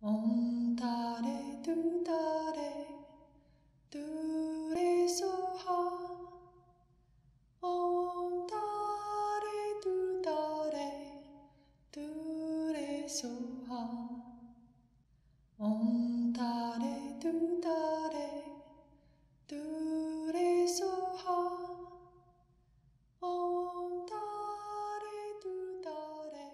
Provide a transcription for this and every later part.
Om Tare Tu Tare Tu Re Soha. Om Tare Tu Tare Tu Re Soha. Om Tare Tu Tare Tu Re Soha. Om Tare Tu Tare.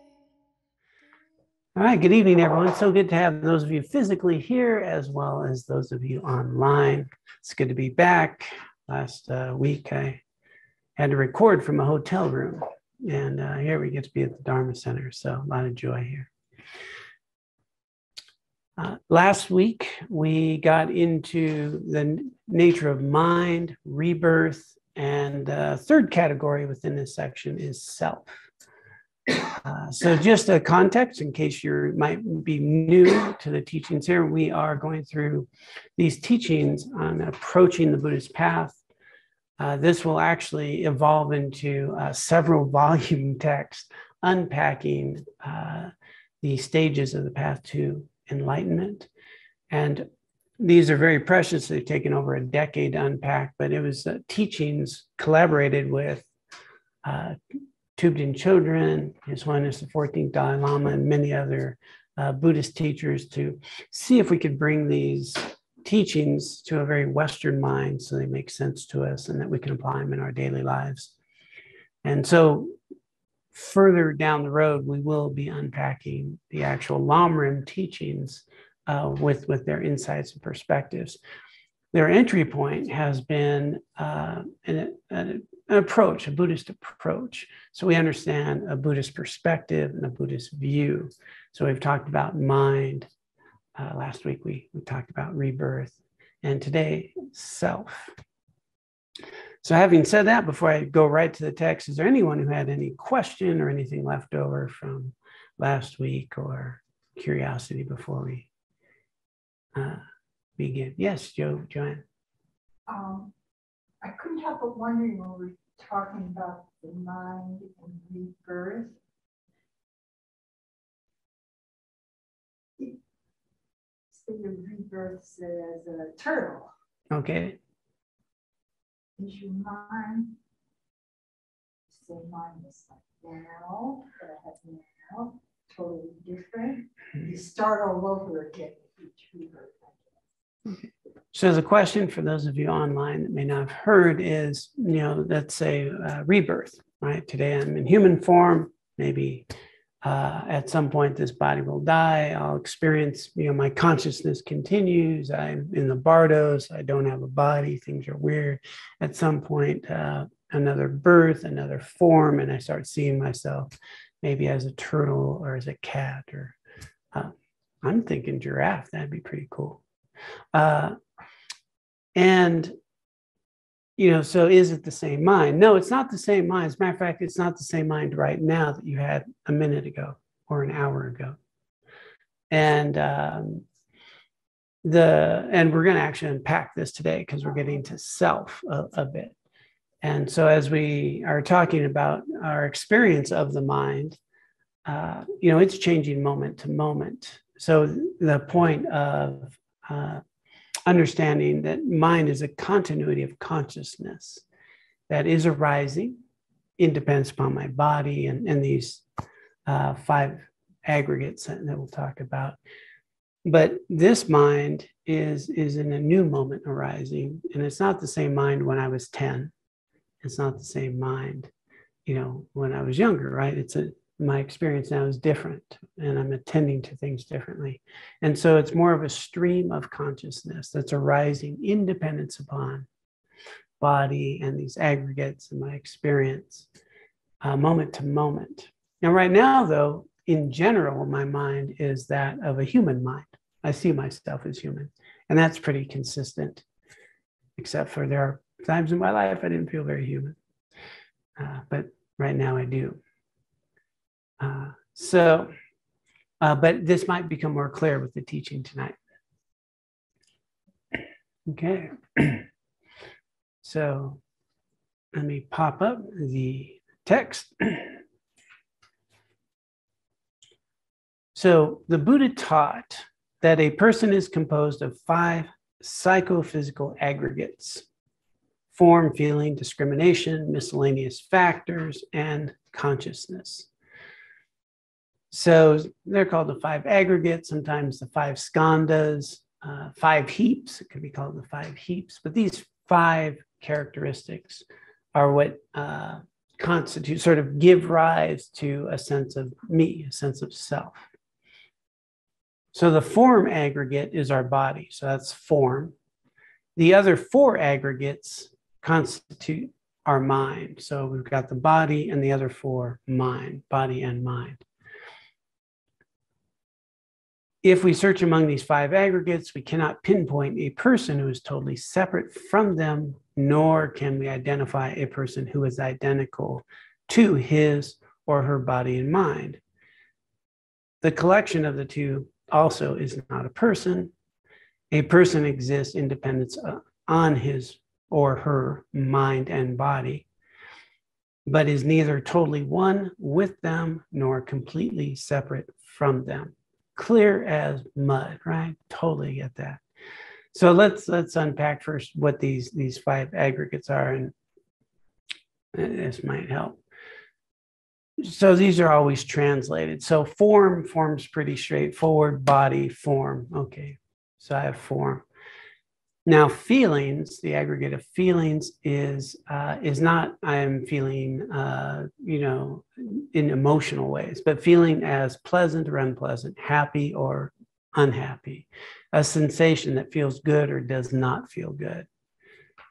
All right, good evening, everyone. So good to have those of you physically here as well as those of you online. It's good to be back. Last week, I had to record from a hotel room, and here we get to be at the Dharma Center, so a lot of joy here. Last week, we got into the nature of mind, rebirth, and the third category within this section is self. So just a context in case you might be new to the teachings here, we are going through these teachings on approaching the Buddhist path. This will actually evolve into several volume text unpacking the stages of the path to enlightenment. And these are very precious. They've taken over a decade to unpack, but it was teachings collaborated with Thubten Chödron, His Holiness the 14th Dalai Lama, and many other Buddhist teachers to see if we could bring these teachings to a very Western mind so they make sense to us and that we can apply them in our daily lives. And so further down the road, we will be unpacking the actual Lamrim teachings with their insights and perspectives. Their entry point has been an approach, a Buddhist approach. So we understand a Buddhist perspective and a Buddhist view. So we've talked about mind. Last week we talked about rebirth. And today, self. So having said that, before I go right to the text, is there anyone who had any question or anything left over from last week or curiosity before we begin? Yes, Joanne. I couldn't help but wondering when we were talking about the mind and rebirth. So your rebirth as a turtle. Okay. Is your mind the same mind as like now, that I have now, totally different? You start all over again with each rebirth, I guess. So the question for those of you online that may not have heard is, let's say rebirth, right? Today I'm in human form. Maybe at some point this body will die. I'll experience, my consciousness continues. I'm in the bardos. I don't have a body. Things are weird. At some point, another birth, another form, and I start seeing myself maybe as a turtle or as a cat, or I'm thinking giraffe. That'd be pretty cool. And, so is it the same mind? No, it's not the same mind. As a matter of fact, it's not the same mind right now that you had a minute ago or an hour ago. And we're going to actually unpack this today because we're getting to self a bit. And so as we are talking about our experience of the mind, it's changing moment to moment. So the point of understanding that mind is a continuity of consciousness that is arising, independent upon my body and these 5 aggregates that we'll talk about. But this mind is in a new moment arising, and it's not the same mind when I was 10. It's not the same mind, when I was younger, right? My experience now is different, and I'm attending to things differently. And so it's more of a stream of consciousness that's arising independence upon body and these aggregates in my experience, moment to moment. Now, right now, though, in general, my mind is that of a human mind. I see myself as human, and that's pretty consistent, except for there are times in my life I didn't feel very human. But right now I do. But this might become more clear with the teaching tonight. Okay. So let me pop up the text. So the Buddha taught that a person is composed of 5 psychophysical aggregates: form, feeling, discrimination, miscellaneous factors, and consciousness. So they're called the 5 aggregates, sometimes the 5 skandhas, 5 heaps. It could be called the 5 heaps. But these 5 characteristics are what constitute, sort of give rise to a sense of me, a sense of self. So the form aggregate is our body. So that's form. The other 4 aggregates constitute our mind. So we've got the body and the other 4 mind, body and mind. If we search among these 5 aggregates, we cannot pinpoint a person who is totally separate from them, nor can we identify a person who is identical to his or her body and mind. The collection of the two also is not a person. A person exists in dependence on his or her mind and body, but is neither totally one with them nor completely separate from them. Clear as mud, right? Totally get that. So let's unpack first what these 5 aggregates are, and this might help. So these are always translated. So form's pretty straightforward. Body, form. Okay, so I have form. Now feelings, the aggregate of feelings is not I am feeling, in emotional ways, but feeling as pleasant or unpleasant, happy or unhappy, a sensation that feels good or does not feel good.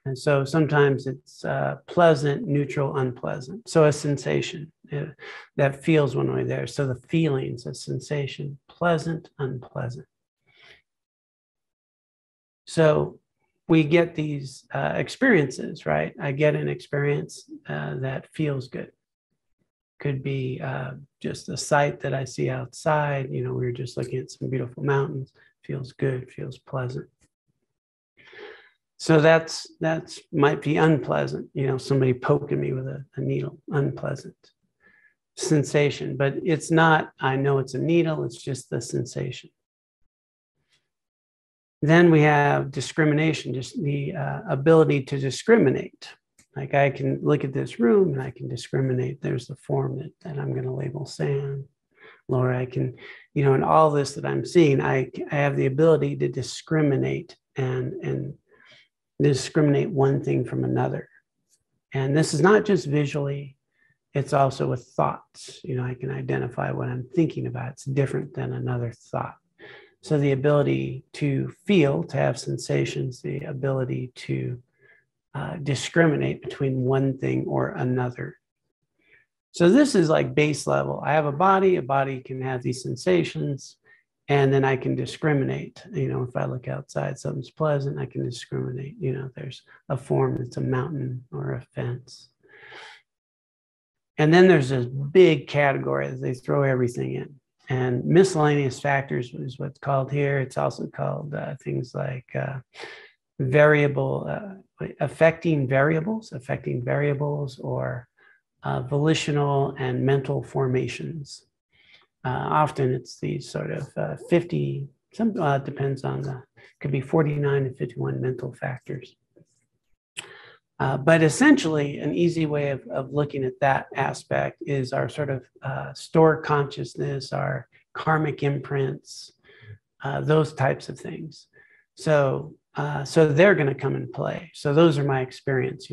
And so sometimes it's pleasant, neutral, unpleasant. So a sensation that feels one way there. So the feelings, a sensation, pleasant, unpleasant. So we get these experiences, right? I get an experience that feels good. Could be just the sight that I see outside. We were just looking at some beautiful mountains. Feels good, feels pleasant. So that's might be unpleasant. Somebody poking me with a needle, unpleasant sensation. But it's not, I know it's a needle, it's just the sensation. Then we have discrimination, just the ability to discriminate. Like I can look at this room and I can discriminate. There's the form that I'm going to label sand. Or I can, in all this that I'm seeing, I have the ability to discriminate and discriminate one thing from another. And this is not just visually, it's also with thoughts. I can identify what I'm thinking about. It's different than another thought. So the ability to feel, to have sensations, the ability to discriminate between one thing or another. So this is like base level. I have a body can have these sensations, and then I can discriminate. If I look outside, something's pleasant, I can discriminate. There's a form that's a mountain or a fence. And then there's this big category that they throw everything in. And miscellaneous factors is what's called here. It's also called things like affecting variables, or volitional and mental formations. Often it's these sort of 50, depends on could be 49 and 51 mental factors. But essentially, an easy way of looking at that aspect is our sort of stored consciousness, our karmic imprints, those types of things. So they're going to come into play. So those are my experience.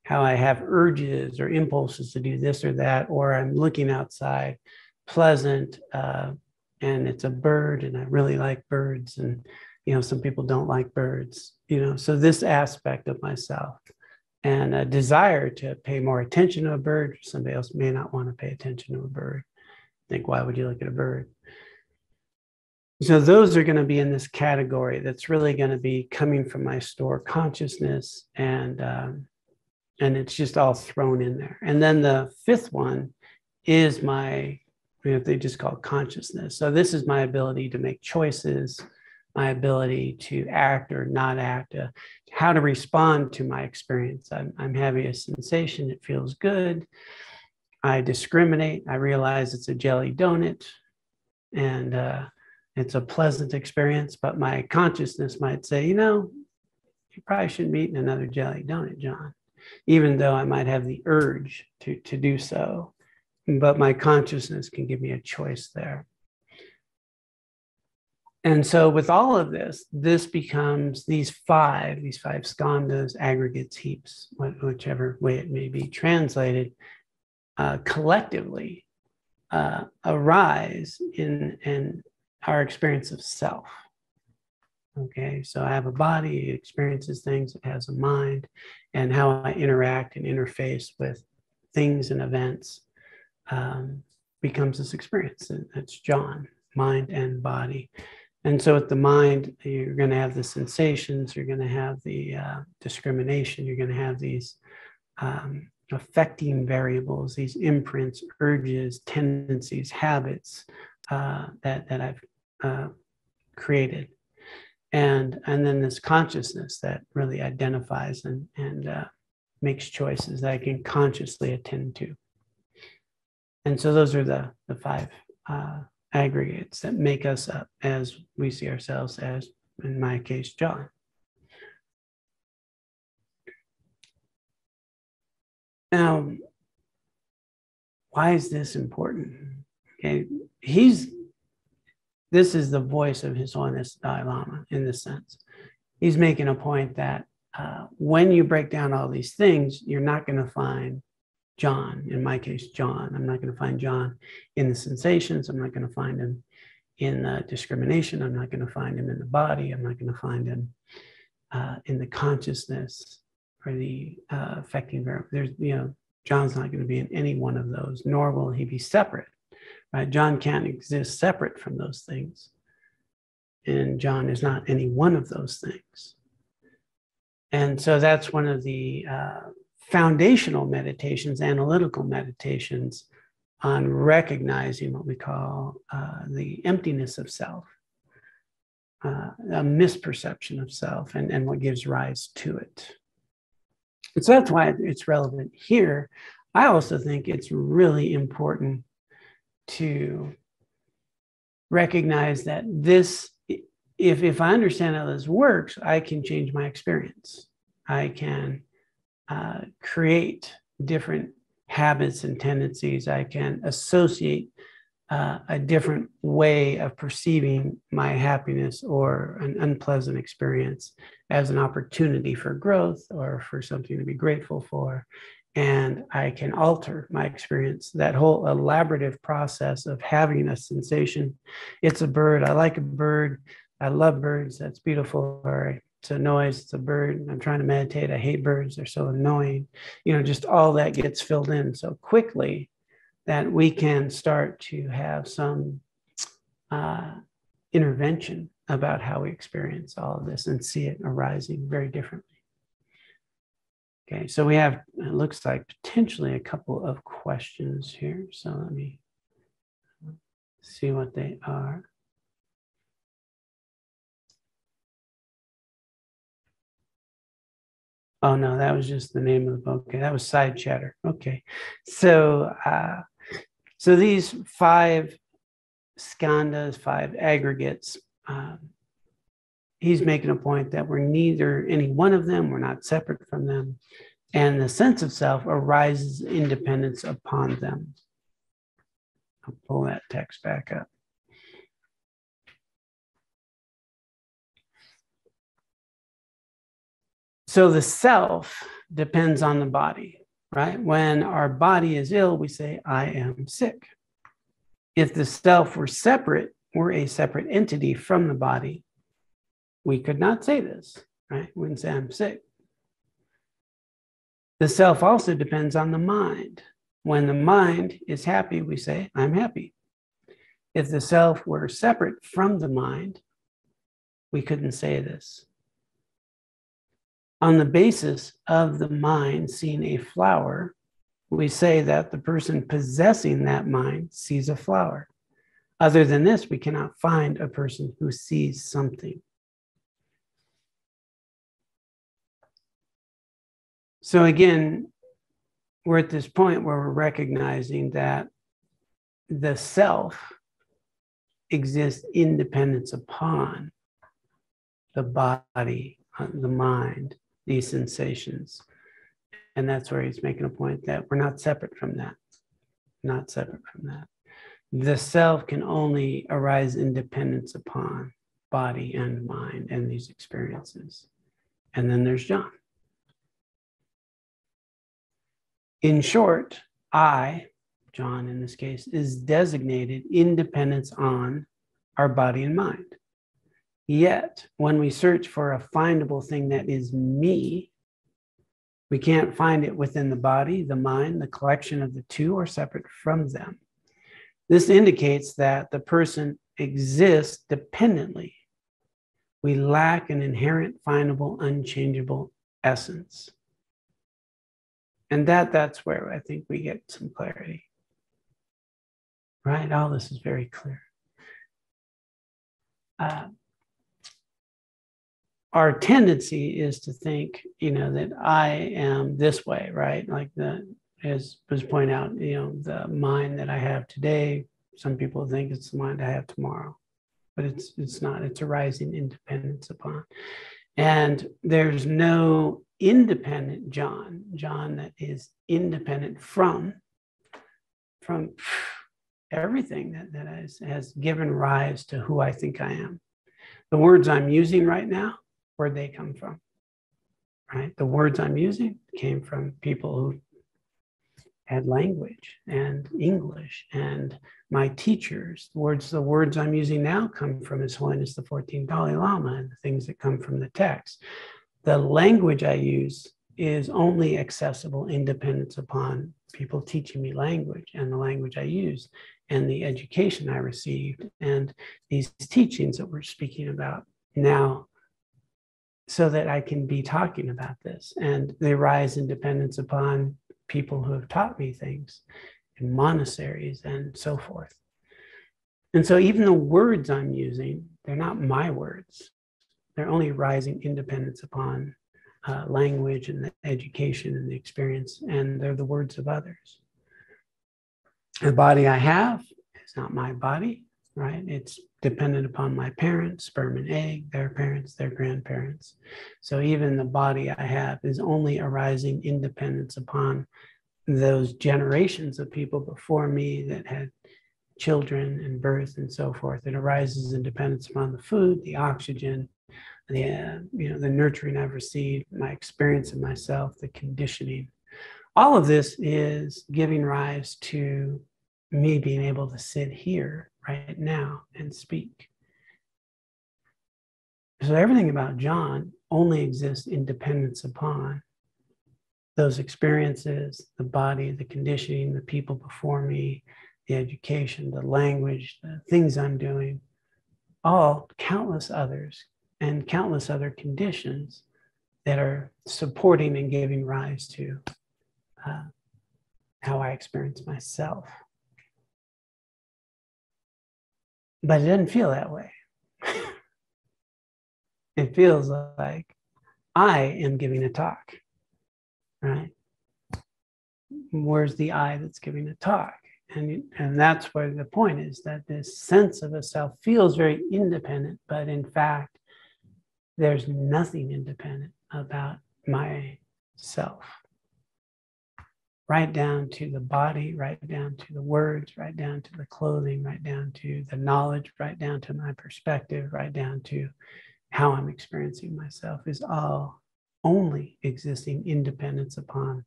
How I have urges or impulses to do this or that, or I'm looking outside, pleasant, and it's a bird, and I really like birds, and some people don't like birds. So this aspect of myself, and a desire to pay more attention to a bird. Somebody else may not want to pay attention to a bird. Think, why would you look at a bird? So those are going to be in this category that's really going to be coming from my stored consciousness, and it's just all thrown in there. And then the 5th one is my, they just call it consciousness. So this is my ability to make choices, my ability to act or not act, how to respond to my experience. I'm having a sensation, it feels good. I discriminate, I realize it's a jelly donut, and it's a pleasant experience, but my consciousness might say, you know, you probably shouldn't be eating another jelly donut, John, even though I might have the urge to do so. But my consciousness can give me a choice there. And so with all of this, this becomes these five skandhas, aggregates, heaps, whichever way it may be translated, collectively arise in our experience of self. Okay, so I have a body, it experiences things, it has a mind, and how I interact and interface with things and events becomes this experience. And that's John, mind and body. And so with the mind, you're going to have the sensations, you're going to have the discrimination, you're going to have these affecting variables, these imprints, urges, tendencies, habits that I've created. And then this consciousness that really identifies and makes choices that I can consciously attend to. And so those are the five aggregates that make us up as we see ourselves as, in my case, John. Now, why is this important? Okay, this is the voice of His Holiness Dalai Lama in this sense. He's making a point that when you break down all these things, you're not going to find John, in my case, John. I'm not going to find John in the sensations. I'm not going to find him in the discrimination. I'm not going to find him in the body. I'm not going to find him in the consciousness or the affecting variable. There's, John's not going to be in any one of those, nor will he be separate. Right? John can't exist separate from those things. And John is not any one of those things. And so that's one of the foundational meditations, analytical meditations on recognizing what we call the emptiness of self, a misperception of self and what gives rise to it. And so that's why it's relevant here. I also think it's really important to recognize that this, if I understand how this works, I can change my experience. I can create different habits and tendencies. I can associate a different way of perceiving my happiness or an unpleasant experience as an opportunity for growth or for something to be grateful for. And I can alter my experience. That whole elaborative process of having a sensation. It's a bird. I like a bird. I love birds. That's beautiful. Or it's a noise. It's a bird. I'm trying to meditate. I hate birds. They're so annoying. Just all that gets filled in so quickly that we can start to have some intervention about how we experience all of this and see it arising very differently. Okay, so we have, it looks like potentially a couple of questions here. So let me see what they are. Oh no, that was just the name of the book. Okay, that was Side Chatter. Okay, so these five skandhas, five aggregates, he's making a point that we're neither any one of them, we're not separate from them, and the sense of self arises independence upon them. I'll pull that text back up. So the self depends on the body, right? When our body is ill, we say, I am sick. If the self were separate, we're a separate entity from the body, we could not say this, right? We wouldn't say I'm sick. The self also depends on the mind. When the mind is happy, we say, I'm happy. If the self were separate from the mind, we couldn't say this. On the basis of the mind seeing a flower, we say that the person possessing that mind sees a flower. Other than this, we cannot find a person who sees something. So again, we're at this point where we're recognizing that the self exist independence upon the body, the mind, these sensations. And that's where he's making a point that we're not separate from that. Not separate from that. The self can only arise in dependence upon body and mind and these experiences. And then there's John. In short, I, John in this case, is designated independence on our body and mind. Yet, when we search for a findable thing that is me, we can't find it within the body, the mind, the collection of the two, or separate from them. This indicates that the person exists dependently. We lack an inherent, findable, unchangeable essence. And that's where I think we get some clarity. Right? All this is very clear. Our tendency is to think, that I am this way, right? Like as was pointed out, the mind that I have today, some people think it's the mind I have tomorrow, but it's not. It's arising independence upon. And there's no independent John that is independent from everything that has given rise to who I think I am. The words I'm using right now, where'd they come from? Right? The words I'm using came from people who had language and English, and my teachers. The words I'm using now come from His Holiness the 14th Dalai Lama and the things that come from the text. The language I use is only accessible in dependence upon people teaching me language and the language I use and the education I received and these teachings that we're speaking about now, so that I can be talking about this. And they rise in dependence upon people who have taught me things in monasteries and so forth. And so even the words I'm using, they're not my words. They're only rising independence upon language and the education and the experience, and they're the words of others. The body I have is not my body, right? It's dependent upon my parents, sperm and egg, their parents, their grandparents. So even the body I have is only arising independence upon those generations of people before me that had children and birth and so forth. It arises in dependence upon the food, the oxygen, the nurturing I've received, my experience of myself, the conditioning. All of this is giving rise to me being able to sit here right now and speak. So everything about John only exists in dependence upon those experiences, the body, the conditioning, the people before me, the education, the language, the things I'm doing, all countless others and countless other conditions that are supporting and giving rise to how I experience myself. But it doesn't feel that way. It feels like I am giving a talk, right? Where's the I that's giving a talk? And that's where the point is, that this sense of a self feels very independent, but in fact, there's nothing independent about myself. Right down to the body, right down to the words, right down to the clothing, right down to the knowledge, right down to my perspective, right down to how I'm experiencing myself, is all only existing independence upon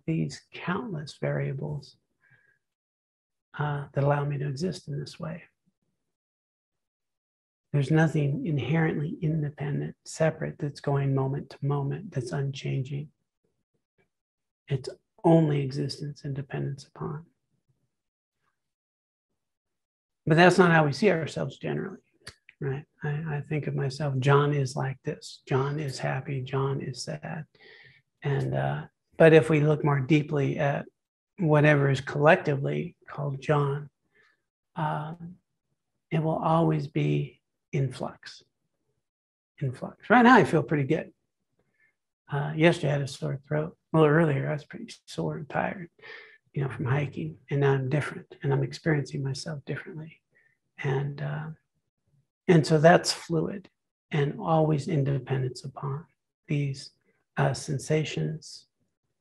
these countless variables that allow me to exist in this way. There's nothing inherently independent, separate, that's going moment to moment, that's unchanging. It's only existence and dependence upon. But that's not how we see ourselves generally, right? I think of myself, John is like this. John is happy. John is sad. And but if we look more deeply at whatever is collectively called John, it will always be in flux. In flux. Right now, I feel pretty good. Yesterday, I had a sore throat. Well, earlier, I was pretty sore and tired, from hiking. And now I'm different, and I'm experiencing myself differently. And so that's fluid and always independence upon these sensations,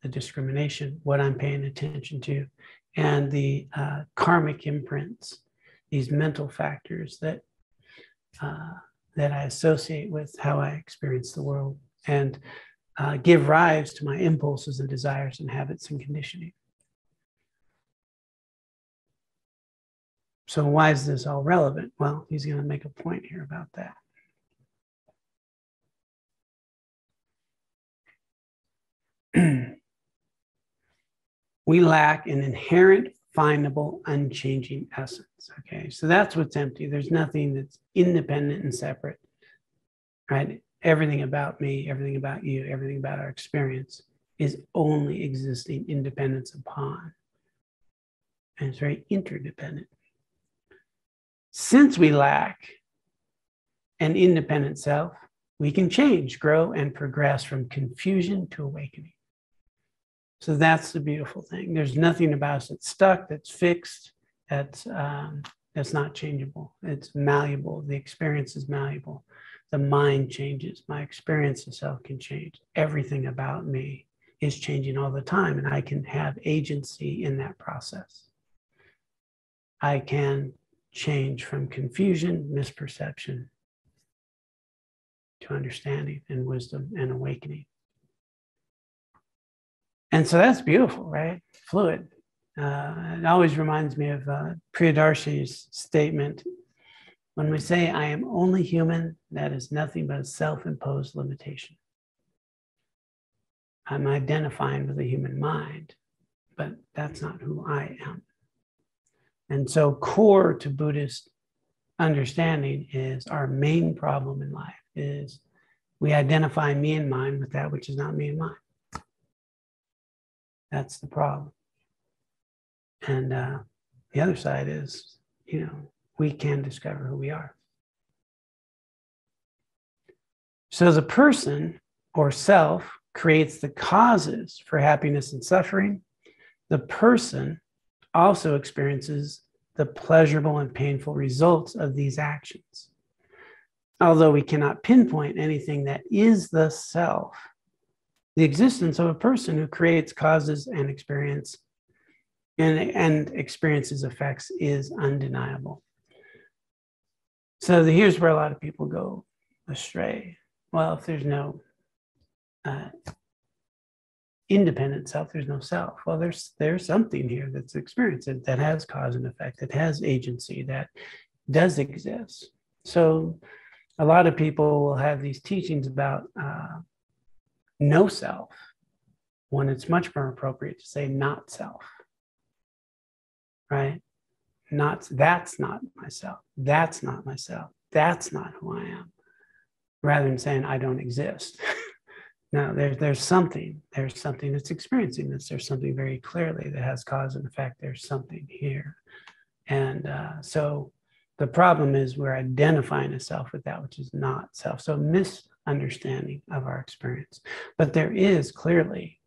the discrimination, what I'm paying attention to, and the karmic imprints, these mental factors that I associate with how I experience the world and give rise to my impulses and desires and habits and conditioning. So why is this all relevant? Well, he's going to make a point here about that. We lack an inherent, findable, unchanging essence. Okay, so that's what's empty. There's nothing that's independent and separate, right? Everything about me, everything about you, everything about our experience is only existing independence upon. And it's very interdependent. Since we lack an independent self, we can change, grow, and progress from confusion to awakening. So that's the beautiful thing. There's nothing about us that's stuck, that's fixed, that's not changeable. It's malleable. The experience is malleable. The mind changes. My experience of self can change. Everything about me is changing all the time, and I can have agency in that process. I can change from confusion, misperception, to understanding and wisdom and awakening. And so that's beautiful, right? Fluid. It always reminds me of Priyadarshini's statement. When we say, I am only human, that is nothing but a self-imposed limitation. I'm identifying with the human mind, but that's not who I am. And so core to Buddhist understanding is our main problem in life is we identify me and mine with that which is not me and mine. That's the problem. And the other side is, we can discover who we are. So the person or self creates the causes for happiness and suffering. The person also experiences the pleasurable and painful results of these actions. Although we cannot pinpoint anything that is the self, the existence of a person who creates causes and experiences effects is undeniable. So here's where a lot of people go astray. Well, if there's no independent self, there's no self. Well, there's something here that's experienced that has cause and effect, that has agency, that does exist. So a lot of people will have these teachings about no self, when it's much more appropriate to say not self, right? That's not myself. That's not myself. That's not who I am. Rather than saying I don't exist. No, there's something that's experiencing this. There's something very clearly that has cause and effect. There's something here. And so the problem is we're identifying a self with that which is not self. So misunderstanding of our experience. But there is clearly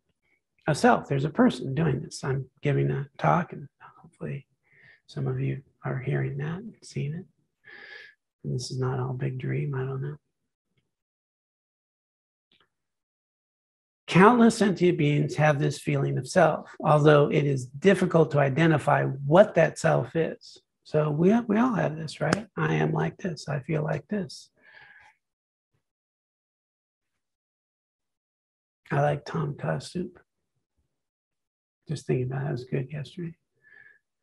a self. There's a person doing this. I'm giving a talk, and hopefully some of you are hearing that and seeing it. And this is not all big dream, I don't know. Countless sentient beings have this feeling of self, although it is difficult to identify what that self is. So we all have this, right? I am like this. I feel like this. I like tom kha soup. Just thinking about it, it was good yesterday.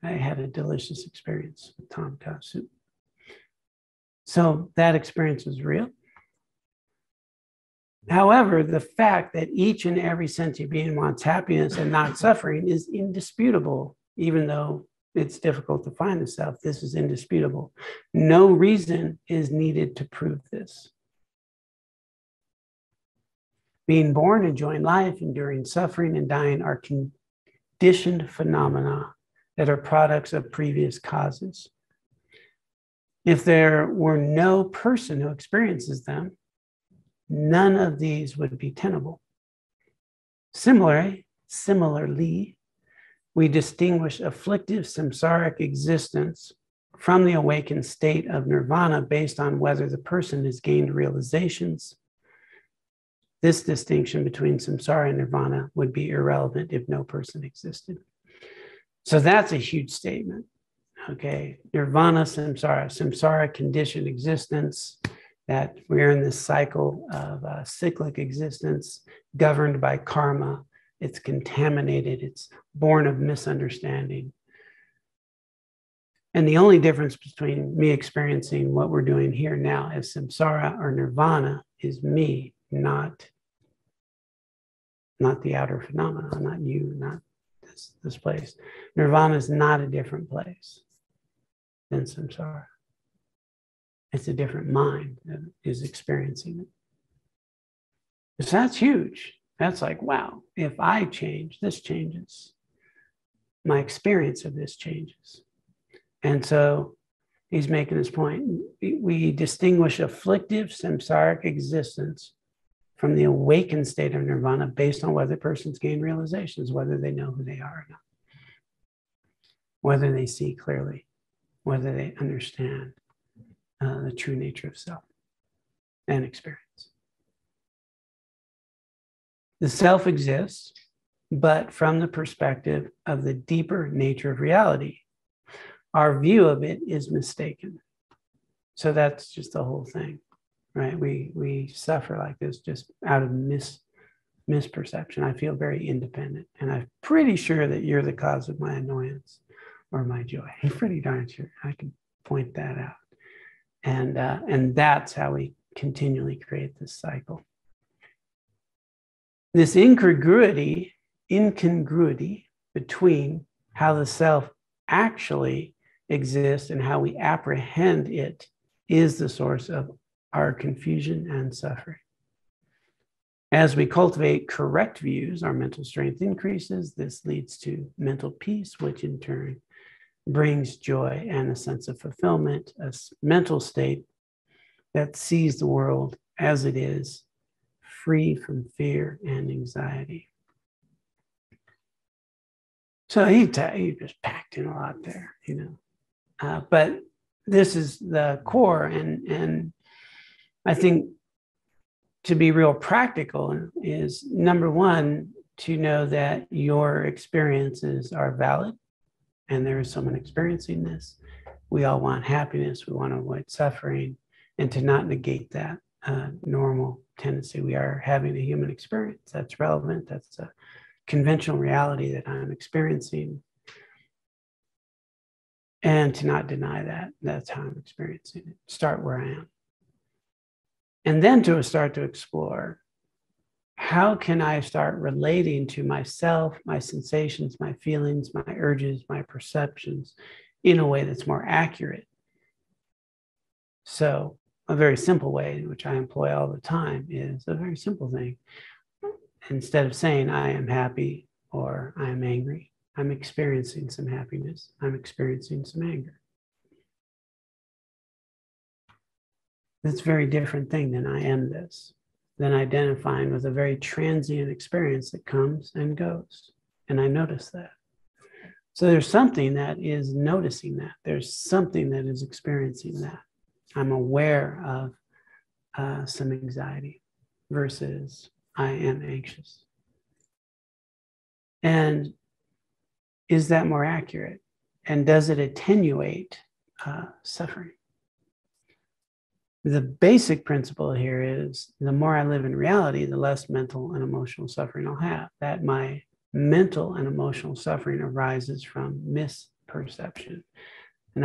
I had a delicious experience with tom kha soup. So that experience was real. However, the fact that each and every sentient being wants happiness and not suffering is indisputable, even though it's difficult to find the self. This is indisputable. No reason is needed to prove this. Being born, enjoying life, enduring suffering, and dying are conditioned phenomena that are products of previous causes. If there were no person who experiences them, none of these would be tenable. Similarly, we distinguish afflictive samsaric existence from the awakened state of nirvana based on whether the person has gained realizations. This distinction between samsara and nirvana would be irrelevant if no person existed. So that's a huge statement. Okay, nirvana, samsara conditioned existence, that we're in this cycle of cyclic existence governed by karma. It's contaminated, it's born of misunderstanding. And the only difference between me experiencing what we're doing here now as samsara or nirvana is me, not the outer phenomena, not you, not this place. Nirvana is not a different place than samsara. It's a different mind that is experiencing it. So that's huge. That's like, wow, if I change, this changes. My experience of this changes. And so he's making this point. We distinguish afflictive samsaric existence from the awakened state of nirvana based on whether persons gain realizations, whether they know who they are or not, whether they see clearly, whether they understand the true nature of self and experience. The self exists, but from the perspective of the deeper nature of reality. Our view of it is mistaken. So that's just the whole thing, right? We suffer like this just out of misperception. I feel very independent, and I'm pretty sure that you're the cause of my annoyance or my joy. I'm pretty darn sure. I can point that out. And that's how we continually create this cycle. This incongruity between how the self actually exists and how we apprehend it is the source of our confusion and suffering. As we cultivate correct views, our mental strength increases. This leads to mental peace, which in turn brings joy and a sense of fulfillment, a mental state that sees the world as it is, free from fear and anxiety. So he just packed in a lot there, you know. But this is the core, and I think to be real practical is, number one, to know that your experiences are valid and there is someone experiencing this. We all want happiness, we want to avoid suffering, and to not negate that normal tendency. We are having a human experience that's relevant, that's a conventional reality that I'm experiencing. And to not deny that, that's how I'm experiencing it. Start where I am. And then to start to explore, how can I start relating to myself, my sensations, my feelings, my urges, my perceptions in a way that's more accurate? So a very simple way, which I employ all the time, is a very simple thing. Instead of saying I am happy or I am angry, I'm experiencing some happiness, I'm experiencing some anger. That's a very different thing than I am this, than identifying with a very transient experience that comes and goes. And I notice that. So there's something that is noticing that. There's something that is experiencing that. I'm aware of some anxiety versus I am anxious. And is that more accurate? And does it attenuate suffering? The basic principle here is the more I live in reality, the less mental and emotional suffering I'll have. That my mental and emotional suffering arises from misperception, an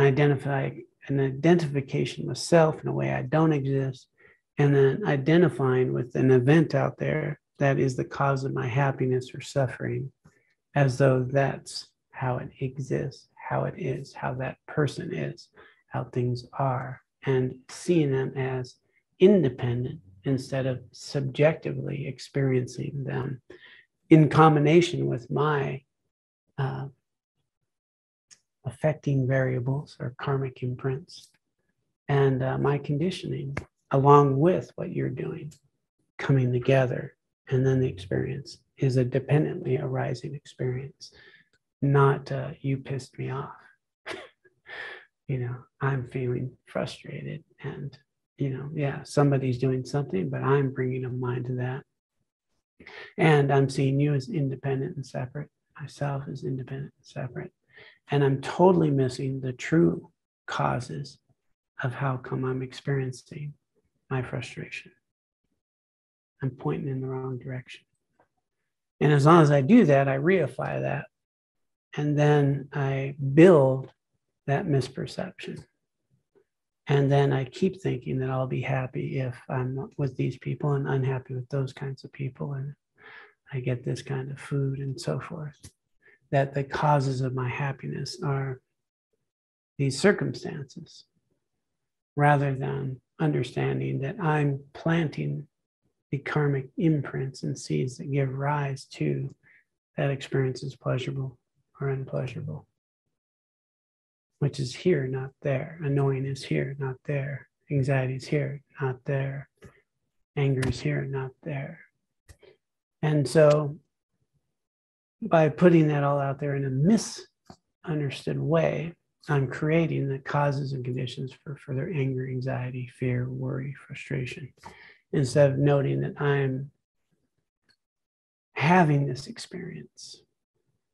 identification with self in a way I don't exist, and then identifying with an event out there that is the cause of my happiness or suffering, as though that's how it exists, how it is, how that person is, how things are, and seeing them as independent instead of subjectively experiencing them in combination with my affecting variables or karmic imprints and my conditioning, along with what you're doing, coming together. And then the experience is a dependently arising experience, not you pissed me off. I'm feeling frustrated and, yeah, somebody's doing something, but I'm bringing a mind to that. And I'm seeing you as independent and separate, myself as independent and separate. And I'm totally missing the true causes of how come I'm experiencing my frustration. I'm pointing in the wrong direction. And as long as I do that, I reify that. And then I build that misperception. And then I keep thinking that I'll be happy if I'm with these people and unhappy with those kinds of people. And I get this kind of food and so forth. That the causes of my happiness are these circumstances, rather than understanding that I'm planting the karmic imprints and seeds that give rise to that experience is pleasurable or unpleasurable, which is here, not there. Annoying is here, not there. Anxiety is here, not there. Anger is here, not there. And so by putting that all out there in a misunderstood way, I'm creating the causes and conditions for further anger, anxiety, fear, worry, frustration, instead of noting that I'm having this experience,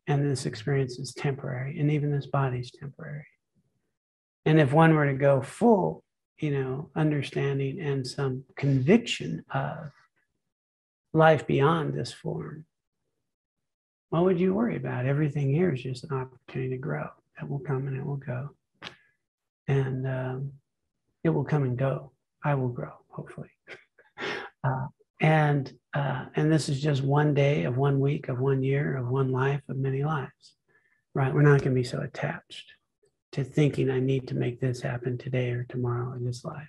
and this experience is temporary, and even this body is temporary. And if one were to go full, understanding and some conviction of life beyond this form, what would you worry about? Everything here is just an opportunity to grow. It will come and it will go. And it will come and go. I will grow, hopefully. And this is just one day of 1 week, of 1 year, of one life, of many lives, right? We're not going to be so attached to thinking I need to make this happen today or tomorrow in this life.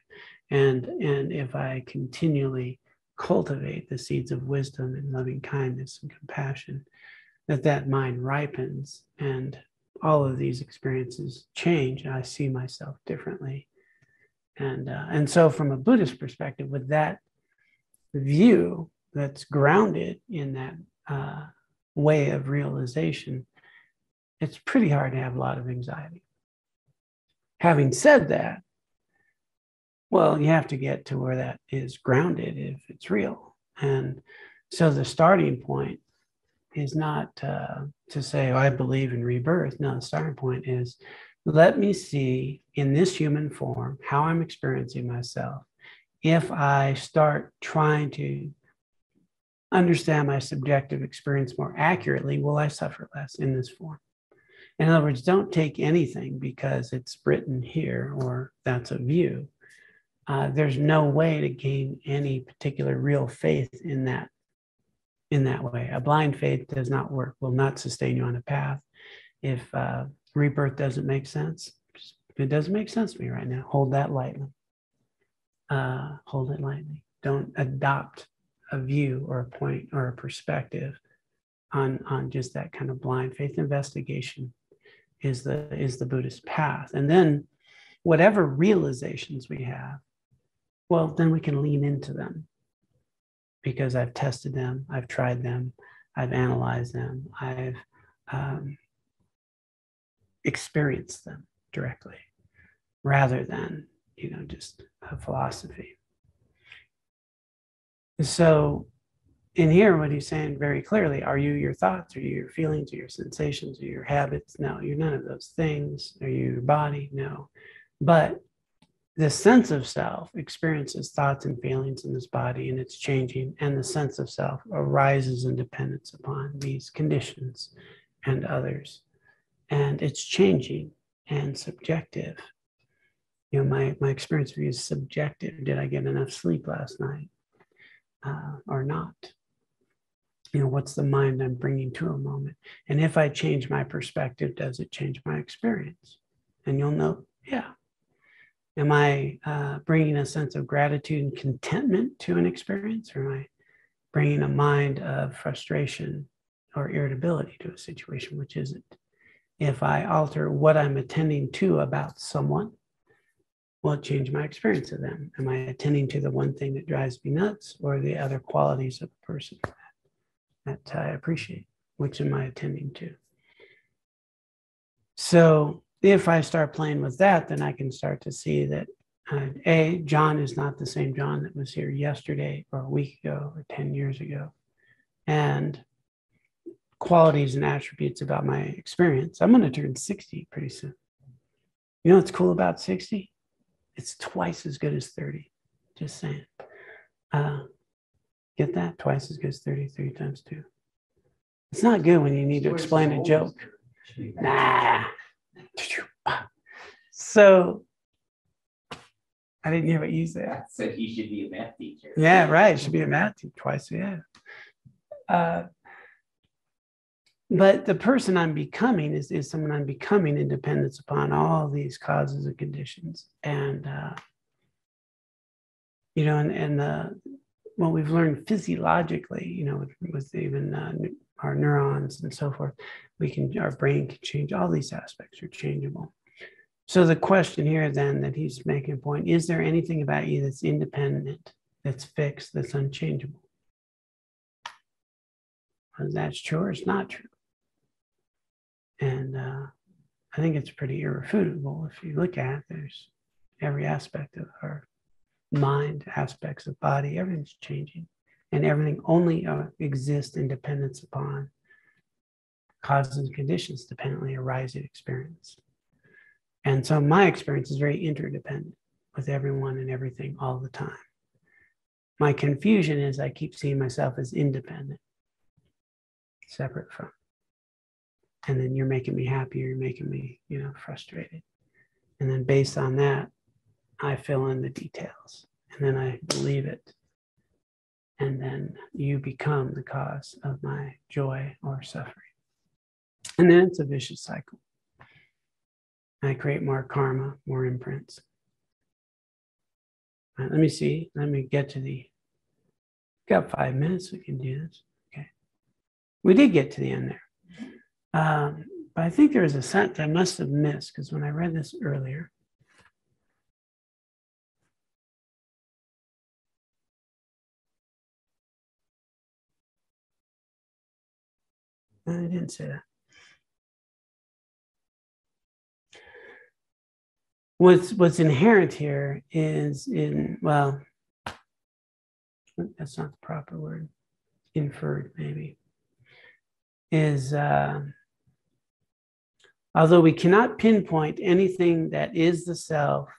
And if I continually cultivate the seeds of wisdom and loving kindness and compassion, that mind ripens and all of these experiences change, and I see myself differently. And so from a Buddhist perspective, with that view that's grounded in that way of realization, it's pretty hard to have a lot of anxiety. Having said that, well, you have to get to where that is grounded if it's real. And so the starting point is not to say, I believe in rebirth. No, the starting point is, let me see in this human form how I'm experiencing myself. If I start trying to understand my subjective experience more accurately, will I suffer less in this form? In other words, don't take anything because it's written here or that's a view. There's no way to gain any particular real faith in that way. A blind faith does not work, will not sustain you on a path. If rebirth doesn't make sense, it doesn't make sense to me right now. Hold that lightly. Hold it lightly. Don't adopt a view or a point or a perspective on just that kind of blind faith. Investigation is the Buddhist path. And then whatever realizations we have, well, then we can lean into them because I've tested them, I've tried them, I've analyzed them, I've experienced them directly rather than, just a philosophy. So in here, what he's saying very clearly, are you your thoughts? Are you your feelings? Are you your sensations? Are you your habits? No, you're none of those things. Are you your body? No. But the sense of self experiences thoughts and feelings in this body, and it's changing. And the sense of self arises in dependence upon these conditions and others. And it's changing and subjective. My experience of you is subjective. Did I get enough sleep last night or not? What's the mind I'm bringing to a moment? And if I change my perspective, does it change my experience? And you'll know, yeah. Am I bringing a sense of gratitude and contentment to an experience, or am I bringing a mind of frustration or irritability to a situation, which isn't? If I alter what I'm attending to about someone, will it change my experience of them? Am I attending to the one thing that drives me nuts, or the other qualities of the person that I appreciate? Which am I attending to? So if I start playing with that, then I can start to see that John is not the same John that was here yesterday or a week ago or 10 years ago. And qualities and attributes about my experience. I'm going to turn 60 pretty soon. You know what's cool about 60? It's twice as good as 30. Just saying. Get that? Twice as good as 30, 3 times 2. It's not good when you need to explain a joke. Nah. So, I didn't hear what you said. Said he should be a math teacher. Yeah, right. Should be a math teacher twice. Yeah. But the person I'm becoming is someone I'm becoming in dependence upon all these causes and conditions. And, you know, and what we've learned physiologically, you know, with even our neurons and so forth, our brain can change. All these aspects are changeable. So the question here then that he's making a point, is there anything about you that's independent, that's fixed, that's unchangeable? Whether that's true or it's not true. And I think it's pretty irrefutable. If you look at it, there's every aspect of our mind, aspects of body, everything's changing. And everything only exists in dependence upon causes and conditions dependently arising experience. And so my experience is very interdependent with everyone and everything all the time. My confusion is I keep seeing myself as independent, separate from. And then you're making me happy, you're making me, you know, frustrated. And then based on that, I fill in the details. And then I believe it. And then you become the cause of my joy or suffering. And then it's a vicious cycle. I create more karma, more imprints. All right, let me see. Let me get to got 5 minutes, we can do this. Okay. We did get to the end there. But I think there was a sentence I must have missed because when I read this earlier, I didn't say that. What's inherent here is well, that's not the proper word, inferred maybe, is although we cannot pinpoint anything that is the self,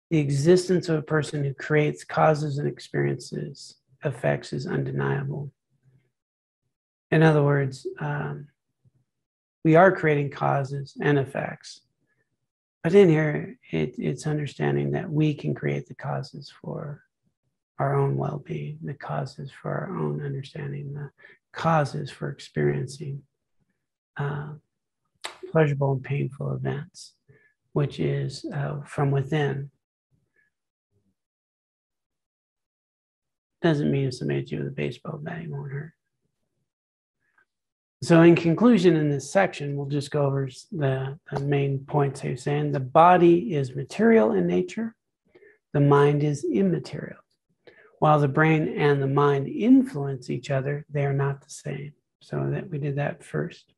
the existence of a person who creates causes and experiences, effects is undeniable. In other words, we are creating causes and effects. But in here, it's understanding that we can create the causes for our own well-being, the causes for our own understanding, the causes for experiencing pleasurable and painful events, which is from within. Doesn't mean if somebody hits you with a baseball bat, it won't hurt. So in conclusion, in this section, we'll just go over the main points he was saying. The body is material in nature. The mind is immaterial. While the brain and the mind influence each other, they are not the same. So that we did that first.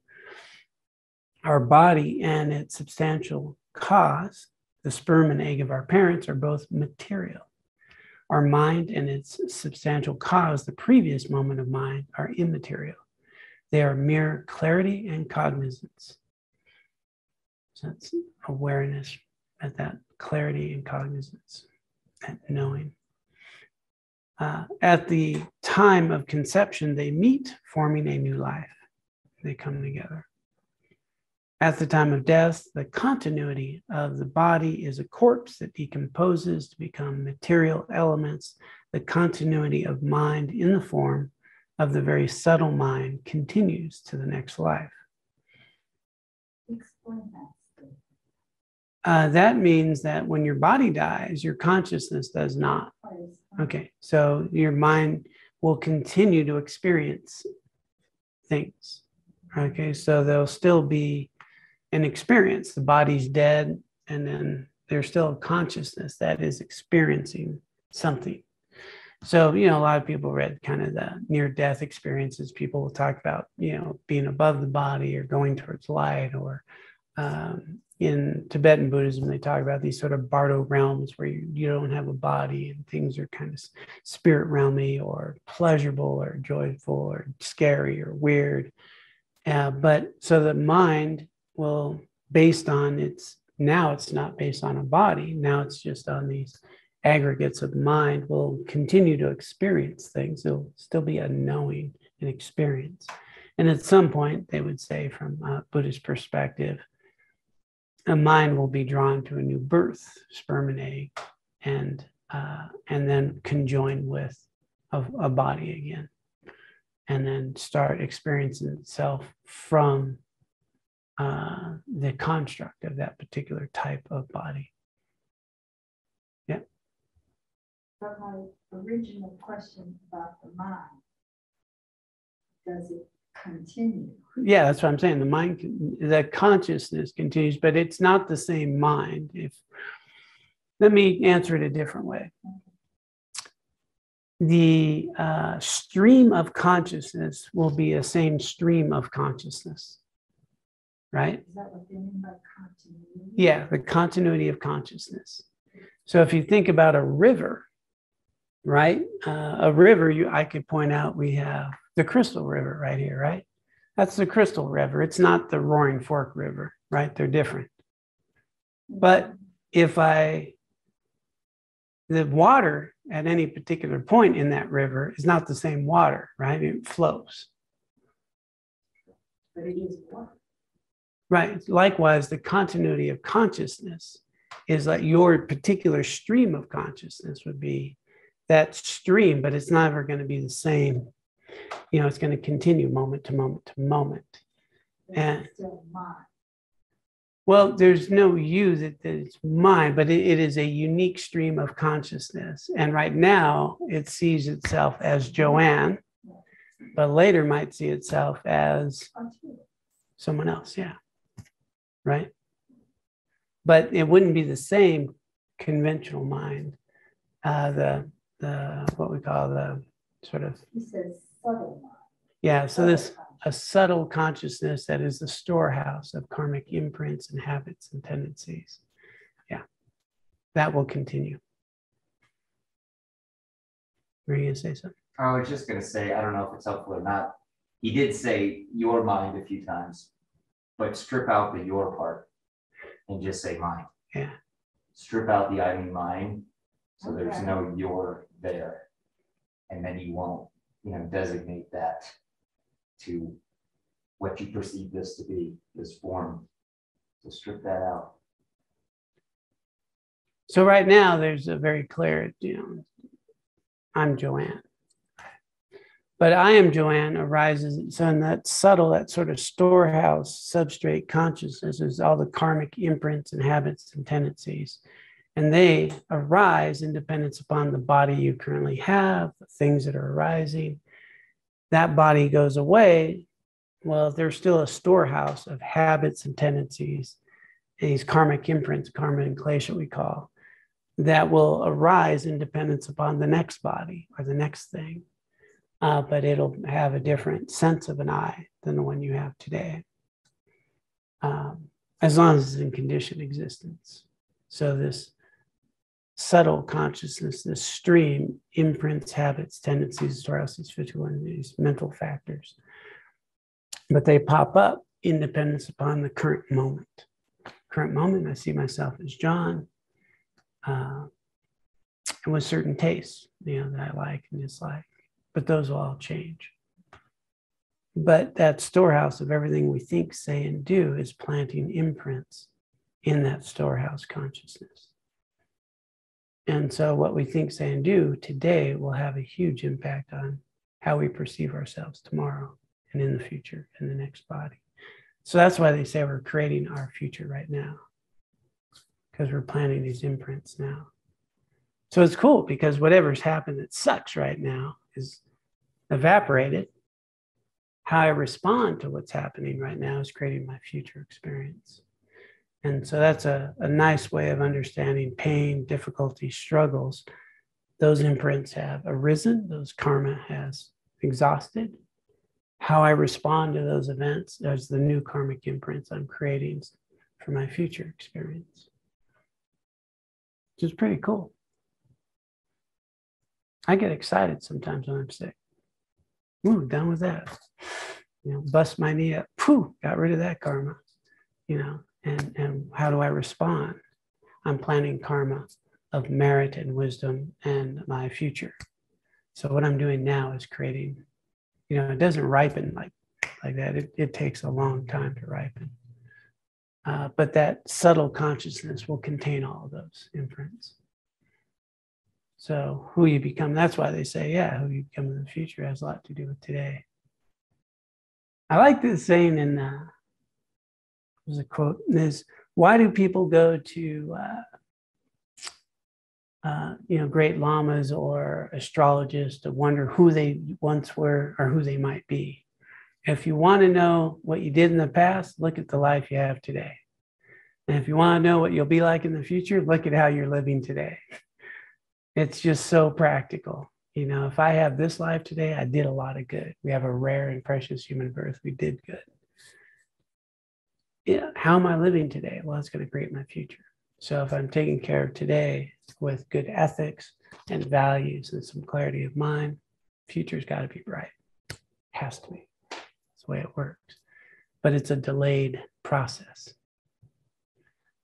Our body and its substantial cause, the sperm and egg of our parents, are both material. Our mind and its substantial cause, the previous moment of mind, are immaterial. They are mere clarity and cognizance. So that's awareness at that clarity and cognizance, that knowing. At the time of conception, they meet, forming a new life. They come together. At the time of death, the continuity of the body is a corpse that decomposes to become material elements. The continuity of mind in the form of the very subtle mind continues to the next life. Explain that. That means that when your body dies, your consciousness does not. Okay, so your mind will continue to experience things. Okay, so there'll still be an experience. The body's dead, and then there's still a consciousness that is experiencing something. So, you know, a lot of people read kind of the near-death experiences. People will talk about, you know, being above the body or going towards light or, you in Tibetan Buddhism, they talk about these sort of Bardo realms where you don't have a body and things are kind of spirit realmy or pleasurable or joyful or scary or weird. But so the mind will, based on now it's not based on a body, now it's just on these aggregates of mind, will continue to experience things. There'll still be a knowing and experience. And at some point, they would say from a Buddhist perspective, a mind will be drawn to a new birth, sperm and egg, and then conjoin with a body again, and then start experiencing itself from the construct of that particular type of body. Yeah. But my original question about the mind, does it continue? Yeah, that's what I'm saying. The mind, the consciousness continues, but it's not the same mind. Let me answer it a different way. The stream of consciousness will be a same stream of consciousness, right? Is that what they mean by continuity? Yeah, the continuity of consciousness. So if you think about a river, right? A river, I could point out we have the Crystal River right here, right? That's the Crystal River. It's not the Roaring Fork River, right? They're different. But if the water at any particular point in that river is not the same water, right? It flows. But it is water. Right. Likewise, the continuity of consciousness is like your particular stream of consciousness would be that stream, but it's never going to be the same. It's going to continue moment to moment to moment. And still mine. Well, there's no you that it's mine, but it is a unique stream of consciousness. And right now it sees itself as Joanne, but later might see itself as someone else. Yeah. Right. But it wouldn't be the same conventional mind. What we call the sort of, He says subtle mind. yeah. So this a subtle consciousness that is the storehouse of karmic imprints and habits and tendencies. Yeah, that will continue. Were you going to say something? I was just going to say, I don't know if it's helpful or not. He did say your mind a few times, but strip out the your part and just say mine. Yeah. Strip out the I mean mine, so there's Okay. no your there. And then you won't, designate that to what you perceive this to be, this form. So strip that out. So right now there's a very clear, I'm Joanne. But I am Joanne arises, so in that subtle, that sort of storehouse, substrate consciousness is all the karmic imprints and habits and tendencies. And they arise in dependence upon the body you currently have, the things that are arising. That body goes away. Well, there's still a storehouse of habits and tendencies, these karmic imprints, karma and klesha we call, that will arise in dependence upon the next body or the next thing. But it'll have a different sense of an I than the one you have today, as long as it's in conditioned existence. So this subtle consciousness, this stream, imprints, habits, tendencies, storehouses, these mental factors. But they pop up in dependence upon the current moment. Current moment, I see myself as John, and with certain tastes, that I like and dislike. But those will all change. But that storehouse of everything we think, say, and do is planting imprints in that storehouse consciousness. And so what we think, say, and do today will have a huge impact on how we perceive ourselves tomorrow and in the future, in the next body. So that's why they say we're creating our future right now, because we're planting these imprints now. So it's cool because whatever's happened that sucks right now is evaporated. How I respond to what's happening right now is creating my future experience. And so that's a nice way of understanding pain, difficulty, struggles. Those imprints have arisen, those karma has exhausted. How I respond to those events as the new karmic imprints I'm creating for my future experience, which is pretty cool. I get excited sometimes when I'm sick. Ooh, done with that. Bust my knee up. Phew, got rid of that karma. And how do I respond? I'm planning karma of merit and wisdom and my future. So what I'm doing now is creating, it doesn't ripen like that. It takes a long time to ripen. But that subtle consciousness will contain all of those imprints. So who you become, that's why they say, who you become in the future has a lot to do with today. I like this saying in, there's a quote, is why do people go to, great lamas or astrologists to wonder who they once were or who they might be? If you want to know what you did in the past, look at the life you have today. And if you want to know what you'll be like in the future, look at how you're living today. It's just so practical. If I have this life today, I did a lot of good. We have a rare and precious human birth. We did good. Yeah. How am I living today? Well, it's going to create my future. So if I'm taking care of today with good ethics and values and some clarity of mind, future's got to be bright. Has to be. That's the way it works. But it's a delayed process.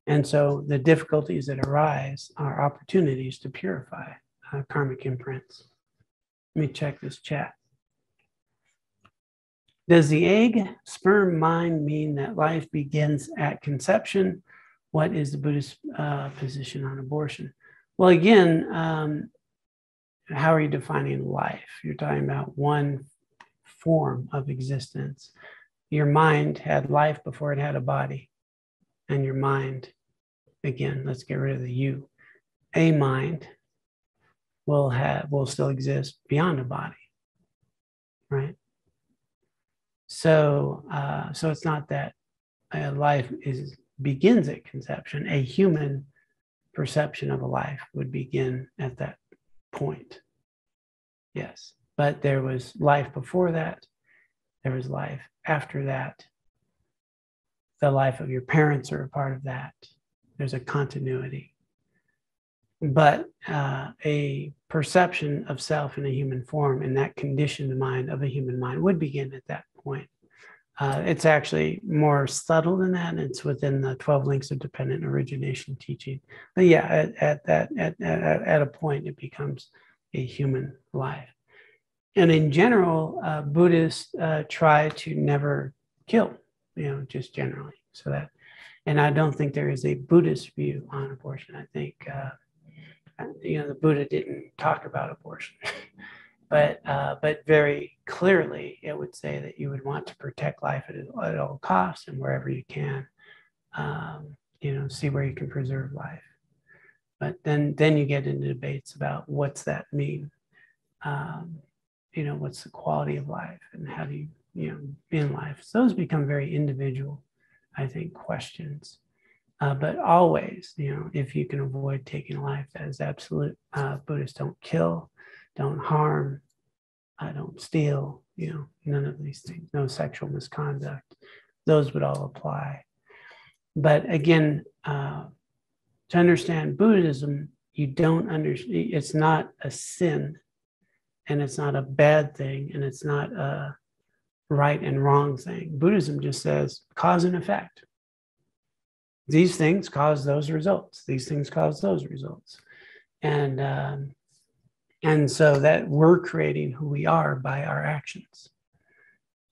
And so the difficulties that arise are opportunities to purify karmic imprints. Let me check this chat. Does the egg sperm mind mean that life begins at conception? What is the Buddhist position on abortion? Well, again, how are you defining life? You're talking about one form of existence. Your mind had life before it had a body. And your mind, again, let's get rid of the you. A mind will still exist beyond a body, right? So it's not that life begins at conception. A human perception of a life would begin at that point. Yes, but there was life before that. There was life after that. The life of your parents are a part of that. There's a continuity. But a perception of self in a human form and that conditioned mind of a human mind would begin at that point. It's actually more subtle than that, and it's within the 12 links of dependent origination teaching. But yeah, at a point, it becomes a human life. And in general, Buddhists try to never kill, just generally. So that, and I don't think there is a Buddhist view on abortion. I think, the Buddha didn't talk about abortion. But very clearly, it would say that you would want to protect life at all costs and wherever you can, see where you can preserve life. But then you get into debates about what's that mean? What's the quality of life and how do you, in life? So those become very individual, I think, questions. But always, if you can avoid taking a life, that is absolute. Buddhists don't kill. Don't harm, don't steal, none of these things, no sexual misconduct. Those would all apply. But again, to understand Buddhism, you don't understand, it's not a sin and it's not a bad thing and it's not a right and wrong thing. Buddhism just says cause and effect. These things cause those results. These things cause those results. And so that we're creating who we are by our actions.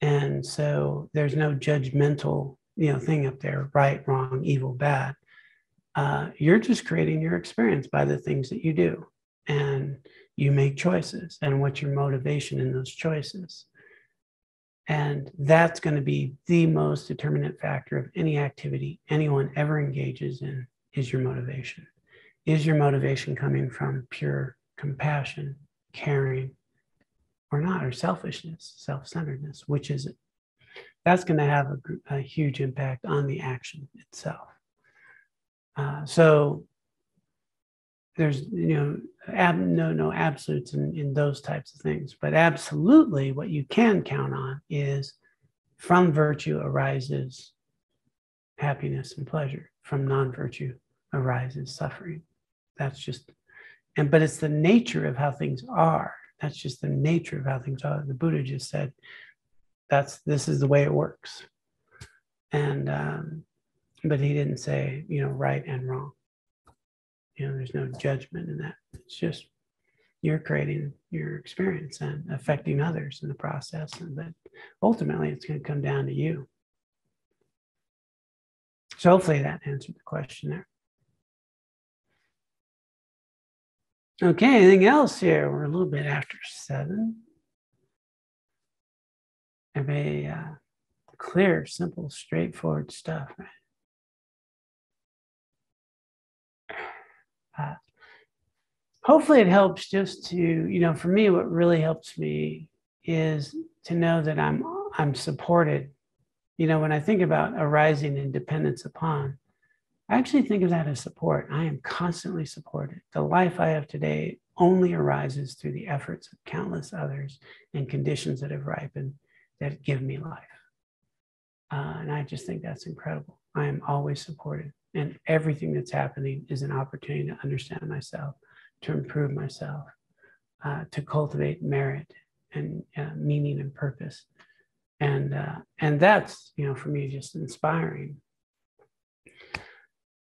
And so there's no judgmental, thing up there, right, wrong, evil, bad. You're just creating your experience by the things that you do. And you make choices and what's your motivation in those choices. And that's going to be the most determinant factor of any activity anyone ever engages in is your motivation. Is your motivation coming from pure compassion, caring, or not, or selfishness, self-centeredness, which is it? That's going to have a huge impact on the action itself. So there's, no absolutes in those types of things, but absolutely what you can count on is from virtue arises happiness and pleasure. From non-virtue arises suffering. That's just, but it's the nature of how things are. That's just the nature of how things are. The Buddha just said, this is the way it works. And, but he didn't say, right and wrong. There's no judgment in that. It's just, you're creating your experience and affecting others in the process. But ultimately, it's going to come down to you. So hopefully that answered the question there. Okay, anything else here? We're a little bit after 7. Very clear, simple, straightforward stuff, right? Hopefully it helps just to, for me, what really helps me is to know that I'm supported. When I think about arising and dependence upon, I actually think of that as support. I am constantly supported. The life I have today only arises through the efforts of countless others and conditions that have ripened that give me life. And I just think that's incredible. I am always supported. And everything that's happening is an opportunity to understand myself, to improve myself, to cultivate merit and meaning and purpose. And that's, for me, just inspiring.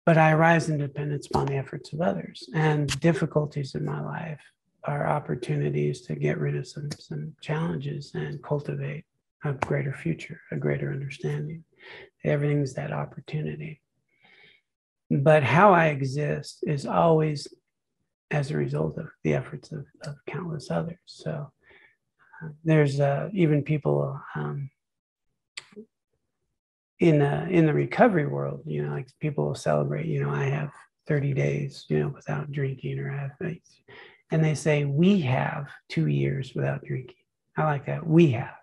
But I arise in dependence upon the efforts of others. And difficulties in my life are opportunities to get rid of some challenges and cultivate a greater future, a greater understanding. Everything's that opportunity. But how I exist is always as a result of the efforts of countless others. So there's even people in the recovery world, like people will celebrate, I have 30 days, without drinking, or I have, and they say, we have 2 years without drinking. I like that. We have,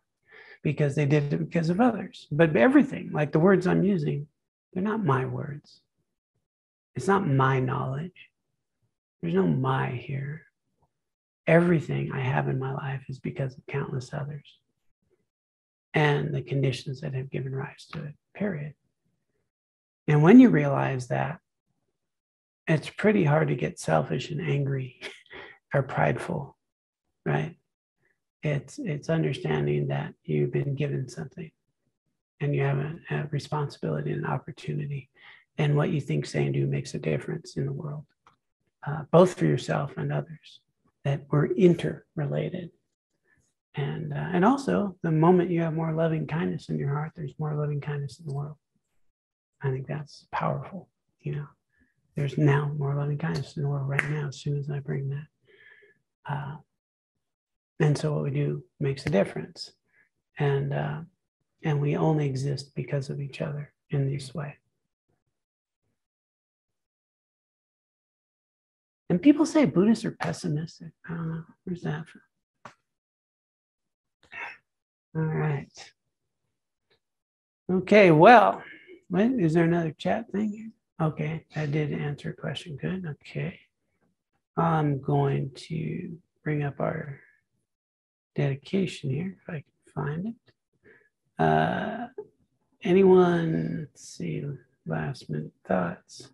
because they did it because of others. But everything, like the words I'm using, they're not my words. It's not my knowledge. There's no my here. Everything I have in my life is because of countless others and the conditions that have given rise to it, period. And when you realize that, it's pretty hard to get selfish and angry or prideful, right? It's understanding that you've been given something and you have a responsibility and an opportunity, and what you think, say, and do makes a difference in the world, both for yourself and others, that we're interrelated. And also, the moment you have more loving kindness in your heart, there's more loving kindness in the world. I think that's powerful. There's now more loving kindness in the world right now, as soon as I bring that. And so what we do makes a difference. And we only exist because of each other in this way. And people say Buddhists are pessimistic. I don't know. Where's that from? All right. Okay, well, is there another chat thing here? Okay, that did answer a question. Good. Okay. I'm going to bring up our dedication here, if I can find it. Anyone, let's see, last minute thoughts.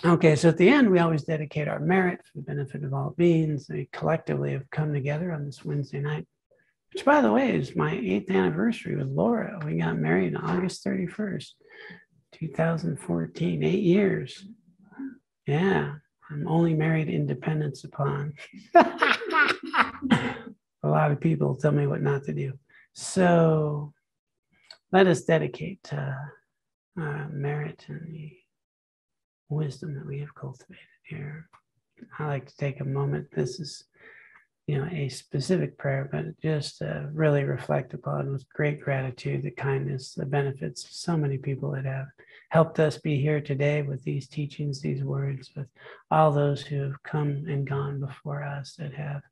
Okay, so at the end, we always dedicate our merit for the benefit of all beings. They collectively have come together on this Wednesday night, which, by the way, is my 8th anniversary with Laura. We got married on August 31st, 2014, 8 years. Yeah, I'm only married in dependence upon. A lot of people tell me what not to do. So let us dedicate merit and the wisdom that we have cultivated here. I like to take a moment. This is, a specific prayer, but just really reflect upon with great gratitude the kindness, the benefits of so many people that have helped us be here today with these teachings, these words, with all those who have come and gone before us that have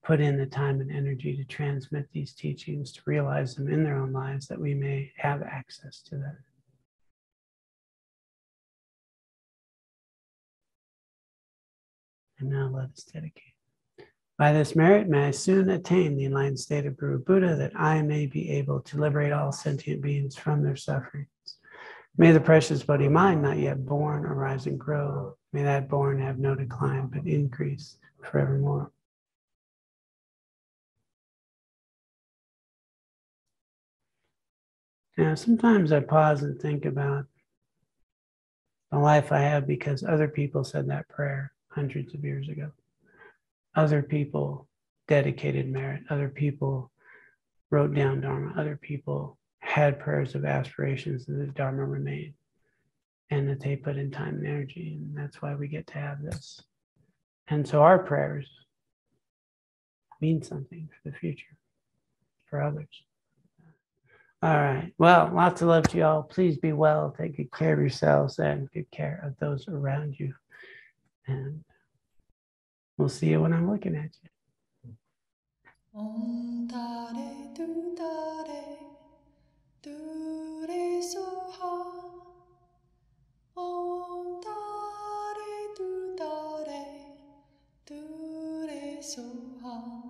put in the time and energy to transmit these teachings, to realize them in their own lives, that we may have access to them. And now let us dedicate. By this merit, may I soon attain the enlightened state of Guru Buddha, that I may be able to liberate all sentient beings from their sufferings. May the precious Bodhi mind, not yet born, arise and grow. May that born have no decline, but increase forevermore. Now, sometimes I pause and think about the life I have because other people said that prayer hundreds of years ago. Other people dedicated merit. Other people wrote down Dharma. Other people had prayers of aspirations that the Dharma remain and that they put in time and energy. And that's why we get to have this. And so our prayers mean something for the future, for others. All right. Well, lots of love to you all. Please be well. Take good care of yourselves and good care of those around you. And we'll see you when I'm looking at you. Om Tare Tu Tare Tu Re Soha. Om Tare Tu Tare Tu Re Soha.